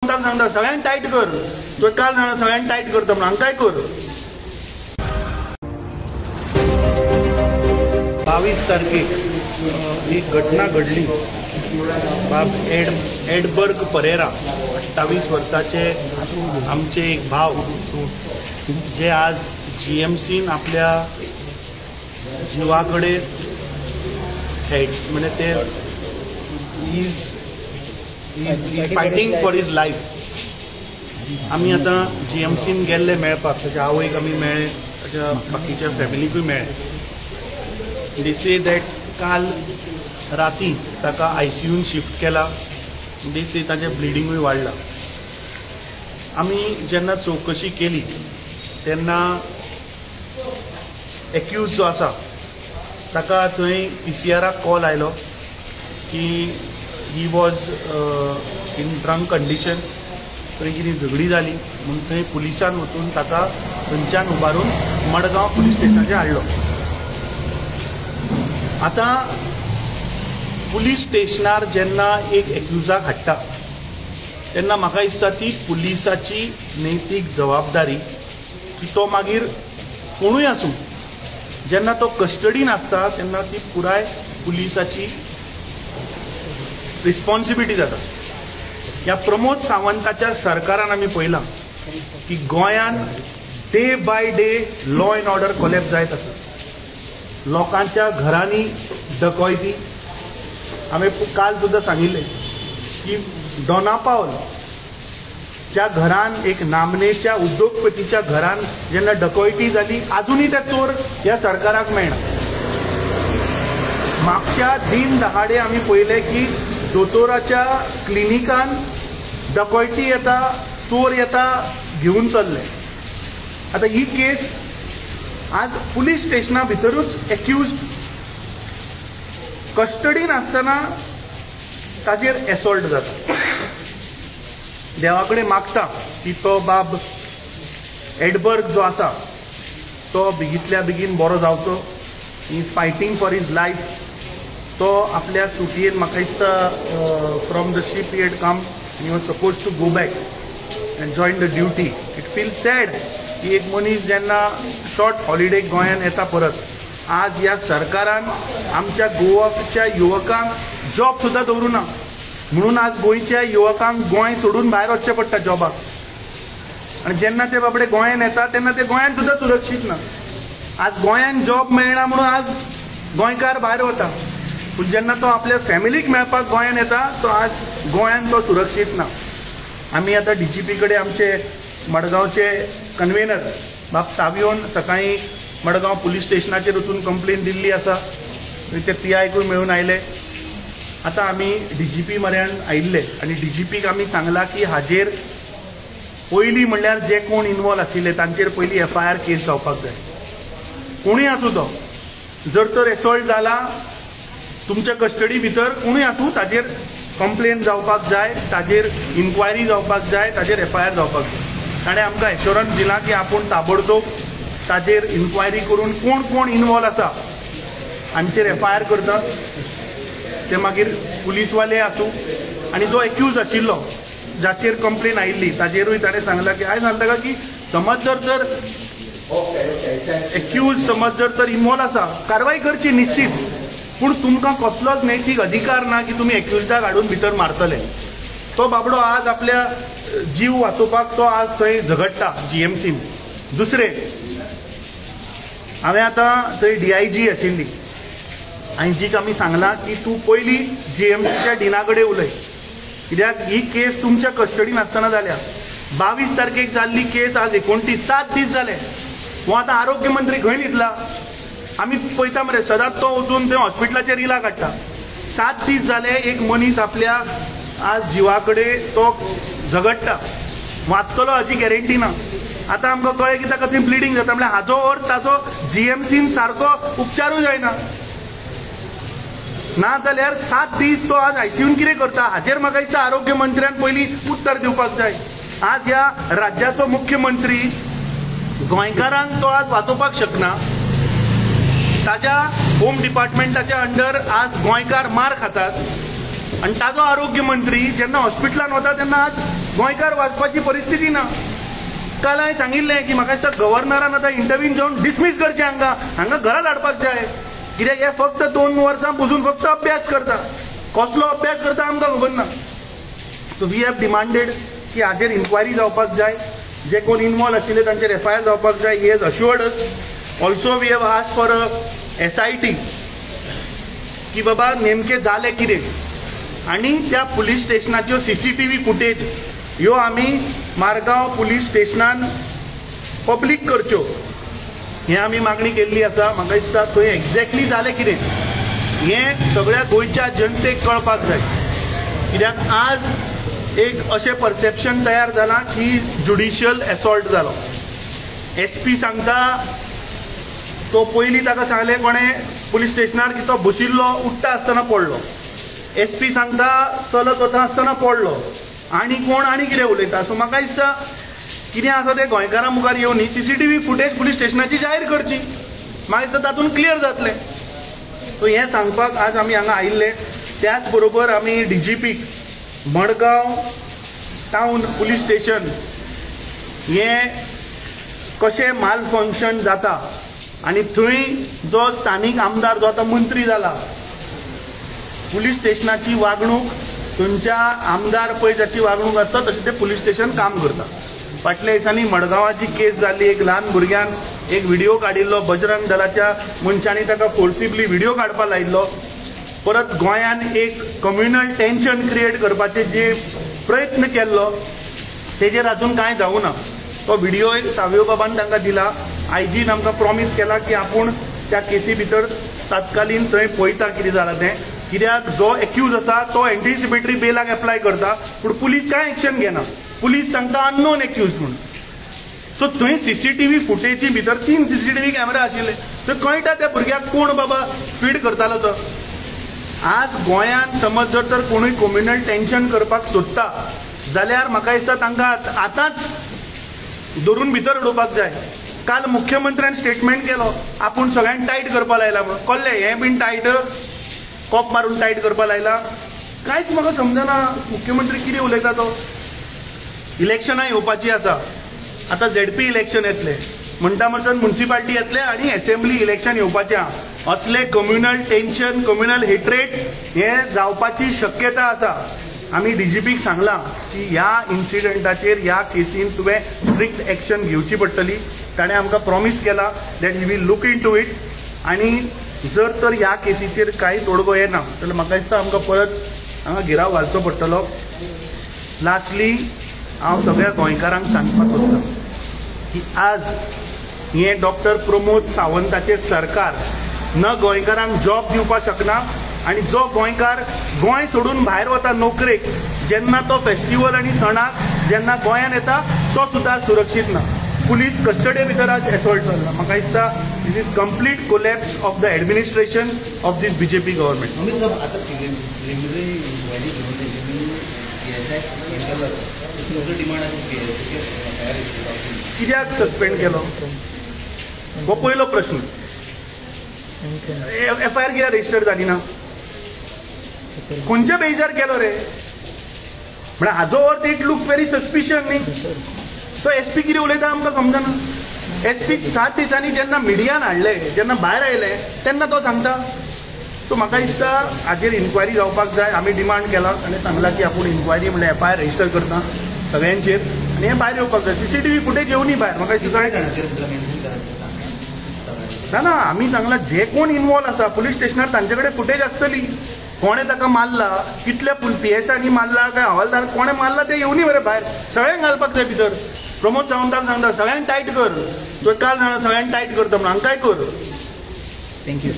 सांगता सगळ्यांनी टाईट कर, तो काल सांगता सगळ्यांनी टाईट करता म्हणून काय कर. 22 तारखेक एक घटना घडली. बाब एडबर्ग परेरा 28 वर्षाचे आमचे एक भाव जे आज GMCन आपल्या जीवाकडे म्हणजे ते is fighting for his life. आम्ही आता GMCन गेल्ले मेळपाक, ताच्या आवयक आमी मेळ्ळे, ताच्या बाकीच्या फॅमिलीकूय मेळ्ळे. दे से दॅट काल राती ताका ICUन शिफ्ट केला. दे से ताचें ब्लिडिंगूय वाडला. आमी जेन्ना चवकशी केली तेन्ना एक्यूज जो आसा ताका थंय PCRाक कॉल आयलो की he was in drunk condition. थंय कितें झगडी जाली म्हणून थंय पुलिसान वचून ताका थंयच्यान उबारून मडगांव पुलीस स्टेशनाचेर हाडलो. आतां पुलीस स्टेशनार जेन्ना एक एक्युजाक हाडटा तेन्ना म्हाका दिसता ती पुलिसाची नैतीक जबाबदारी की तो मागीर कोणूय आसूं जेन्ना तो कस्टडीन आसता तेन्ना ती पुराय पुलिसाची रिस्पॉन्सिबिलिटी जाता. ह्या प्रमोद सावंताच्या सरकारान आमी पळयलां की गोंयान day by day law and order collapse जायत आसा. लोकांच्या घरांनी डकॉयती. हांवें काल सुद्दां सांगिल्लें की डॉनापावल ज्या घरान एक नामनेच्या उद्योगपतीच्या घरान जेन्ना डकॉयटी जाली अजूनही त्या चोर ह्या सरकाराक मेळना. मागच्या दिन दहाडे आमी पळयले की दोतोराच्या क्लिनिकान डकॉयटी येता, चोर येता, घेऊन चल्ले. आता ही केस आज पुलीस स्टेशना भितरूच एक्युज्ड कस्टडीन आसतना ताजेर एसॉल्ट जाता. देवा कडेन मागता की तो बाब एडबर्ग जो आसा तो बेगींतल्या बेगीन बरो जावचो. He is fighting for his life. तो आपल्या सुटयेन म्हाका दिसता from the ship he had come, he was suppose to go back and join the duty. It feel sad की एक मनीस जेन्ना शॉर्ट हॉलिडेक गोंयान येता परत, आज ह्या सरकारान आमच्या गोवाच्या युवकांक जॉब सुद्दां दवरुना. म्हणून आज गोंयच्या युवकांक गोंय सोडून भायर वचचें पडटा जॉबाक. आनी जेन्ना ते बाबडे गोंयान येता तेन्ना ते गोंयान सुद्दां सुरक्षीत ना. आज गोंयान जॉब मेळना म्हणून आज गोंयकार भायर वता. पूण जेन्ना तो आपल्या फॅमिलीक मेळपाक गोंयान येता तो आज गोंयान तो सुरक्षीत ना. आमी आतां DGP कडेन आमचे मडगांवचे कन्वेनर बाब सावियोन सकाळीं मडगांव पुलीस स्टेशनाचेर वचून कंप्लेन दिल्ली आसा. ते PIकूय मेळून आयले. आता आमी DGP म्हऱ्यान आयिल्ले आनी DGPक आमी सांगला की हाजेर पयलीं म्हणल्यार जे कोण इन्वॉल्व आशिल्ले तांचेर पयलीं FIR केस जावपाक जाय. कोणूय आसूं तो, जर तर एसॉल्ट जाला तुमच्या कस्टडी भितर कोणूय आसूं ताजेर कंप्लेन जावपाक जाय, ताजेर इन्क्वायरी जावपाक जाय, ताजेर FIR जावपाक जाय. ताणें आमकां एश्युरन्स दिला की आपूण ताबडतोब ताजेर इन्क्वायरी करून कोण कोण इन्वॉल्व आसा हांचेर FIR करता. ते मागीर पुलीसवाले आसूं आनी जो एक्यूज आशिल्लो जाचेर कंप्लेन आयिल्ली ताजेरूय ताणें सांगला की हांवें सांगता की समज जर एक्यूज समज जर इन्वॉल्व आसा कारवाय करची निश्चित. पूण तुमकां कसलोच नैतीक अधिकार ना की तुमी एक्युज्डाक हाडून भितर मारतले. तो बाबडो आज आपल्या जीव वाचोवपाक तो आज थंय झगडटा GMCन. दुसरें हांवें आतां थंय DIG आशिल्ली आनी जीक आमी सांगलां की तूं पयलीं GMCच्या डिना कडेन उलय, कित्याक ही केस तुमच्या कस्टडीन आसतना जाल्या. 22 तारखेक जाल्ली केस आज 29 7 दीस जाले. हो आतां आरोग्य मंत्री खंय न्हिदला? आमी पळयता मरे सदांच तो वचून थंय हॉस्पिटलाचेर रिला काडटा. 7 दीस जाले एक मनीस आपल्या आज जिवा कडेन तो झगडटा. वाचतलो हाची गॅरंटी ना. आतां आमकां कळ्ळें की ताका थंय ब्लिडींग जाता म्हळ्यार हाजो अर्थ ताजो GMCन सारको उपचारूय जायना. ना जाल्यार 7 दीस तो आज ICUन कितें करता हाजेर म्हाका दिसता आरोग्य मंत्र्यान पयलीं उत्तर दिवपाक जाय. आज ह्या राज्याचो मुख्यमंत्री गोंयकारांक तो आज वाचोवपाक शकना. ताच्या होम डिपार्टमेंटाच्या अंडर आज गोंयकार मार खातात. आणि ताजो आरोग्य मंत्री जेन्ना हॉस्पिटलान वता तेन्ना आज गोंयकार वाचपाची परिस्थिती ना. काल हांवें सांगिल्लें की म्हाका दिसता गव्हर्नरान आतां इंटरव्यून जावन डिसमीस करचें हांगा घरा धाडपाक जाय. कित्याक हे फक्त 2 वर्सां पसून फक्त अभ्यास करता. कसलो अभ्यास करता आमकां खबर ना. सो वी हॅव डिमांडेड की हाजेर इन्क्वायरी जावपाक जाय. जे कोण इन्वॉल्व आशिल्ले तांचेर FIR जावपाक जाय. He has assured us. Also we have asked for a SIT की बाबा नेमकें जालें कितें आनी त्या पुलीस स्टेशनाच्यो CCTV फुटेज ह्यो आमी मारगांव पुलीस स्टेशनान पब्लीक करच्यो हें आमी मागणी केल्ली आसा. म्हाका दिसता थंय एक्झॅक्टली जालें कितें हें सगळ्या गोंयच्या जनतेक कळपाक जाय. कित्याक आज एक अशें परसेप्शन तयार जालां की ज्युडिशियल असॉल्ट जालो. SP सांगता तो पयलीं ताका सांगलें कोणें पुलीस स्टेशनार की तो बशिल्लो उठ्ठा आसतना पडलो. SP सांगता चलत वता आसतना पडलो. आनी कोण आनी कितें उलयता. सो म्हाका दिसता कितें आसा तें गोंयकारां मुखार येवनी CCTV फुटेज पुलीस स्टेशनाची जाहीर करची. म्हाका दिसता तातूंत क्लियर जातलें. सो हें सांगपाक आज आमी हांगा आयिल्ले. त्याच बरोबर आमी DGP Madgaon town police station हें कशें माल फंक्शन जाता आनी थंय जो स्थानीक आमदार जो आतां मंत्री जाला पुलीस स्टेशनाची वागणूक थंयच्या आमदार पळय जशी वागणूक आसता तशें तें पुलीस स्टेशन काम करता. फाटल्या दिसांनी मडगांवाची केस जाल्ली. एक ल्हान भुरग्यान एक व्हिडिओ काडिल्लो. बजरंग दलाच्या मनशांनी ताका फोर्सिबली व्हिडिओ काडपाक लायिल्लो. परत गोंयान एक कम्युनल टेन्शन क्रिएट करपाचे जे प्रयत्न केल्लो तेजेर अजून कांय जावूं ना. तो व्हिडिओ एक सावयो बाबान तांकां दिला. IGन आमकां प्रॉमीस केला की आपूण त्या केसी भितर तात्कालीन थंय पळयता कितें जालां तें. कित्याक जो एक्यूज आसा तो एंटिसिपेटरी बेलाक एप्लाय करता पूण पुलीस कांय एक्शन घेना. पुलीस सांगता अननोन एक्यूज म्हणून. सो थंय CCTV फुटेजी भितर 3 CCTV कॅमेरा आशिल्ले. सो कळटा त्या भुरग्याक कोण बाबा फीड करतालो तो. आज गोंयान समज जर तर कोणूय कम्युनल टेन्शन करपाक सोदता जाल्यार म्हाका दिसता तांकां आतांच धरून भितर उडोवपाक जाय. काल मुख्यमंत्र्यान स्टेटमेंट केलो आपूण सगळ्यांक टायट करपाक लायला म्हणून. कसलें हें बीन टायट कॉप मारून टायट करपाक लायला. कांयच म्हाका समजना मुख्यमंत्री कितें उलयता तो. इलेक्शनां येवपाची आसा. आतां ZP इलेक्शन येतलें म्हणटा म्हणसर म्युनिसिपालिटी येतले आनी असेंब्ली इलेक्शन येवपाचें आहा. असले कम्युनल टेन्शन कम्युनल हेट्रेट हें जावपाची शक्यता आसा. आमी DGPक सांगलां की ह्या इन्सिडंटाचेर ह्या केसीन तुवें स्ट्रिक्ट एक्शन घेवची पडटली. ताणें आमकां प्रॉमीस केला that he will look into it. आनी जर तर ह्या केसीचेर कांय तोडगो येना जाल्यार म्हाका दिसता आमकां परत हांगा गिराव घालचो पडटलो. लास्टली हांव सगळ्या गोंयकारांक सांगपाक सोदतां की आज हें डॉक्टर प्रमोद सावंताचें सरकार न गोंयकारांक जॉब दिवपाक शकना आनी जो गोंयकार गोंय सोडून भायर वता नोकरेक जेन्ना तो फेस्टिवल आनी सणाक जेन्ना गोंयान येता तो सुद्दां सुरक्षीत ना. पुलीस कस्टडी भितर आज एसॉल्ट जाल्ला. म्हाका दिसता this is complete collapse of the administration of this BJP government. कित्याक सस्पेंड केलो हो पयलो प्रश्न. FIR कित्याक रजिस्टर जाली ना. खंयच्या बेजार केलो रे. म्हळ्यार हाजो earth it look very suspicious न्ही. तो SP कितें उलयता आमकां समजना. SP 7 दिसांनी जेन्ना मिडियान हाडले जेन्ना भायर आयले तेन्ना तो सांगता. सो म्हाका दिसता हाजेर इन्क्वायरी जावपाक जाय. आमी डिमांड केला आनी सांगला की आपूण इन्क्वायरी म्हणल्यार FIR रजिस्टर करता सगळ्यांचेर आनी हें भायर येवपाक जाय. CCTV फुटेज येवनी भायर. म्हाका दिसता ना आमी सांगला जे कोण इन्वॉल्व आसा पुलीस स्टेशनार तांचे कडेन फुटेज आसतली. कोणें ताका मारला कितल्या PSआंनी मारला काय हवालदार कोणें मारला ते येवनी मरे भायर. सगळ्यांक घालपाक जाय भितर. प्रमोद सावंताक सांगता सगळ्यांक टायट कर. तो काल सांगला सगळ्यांक टायट करता म्हणून हांगा काय कर. थँक्यू.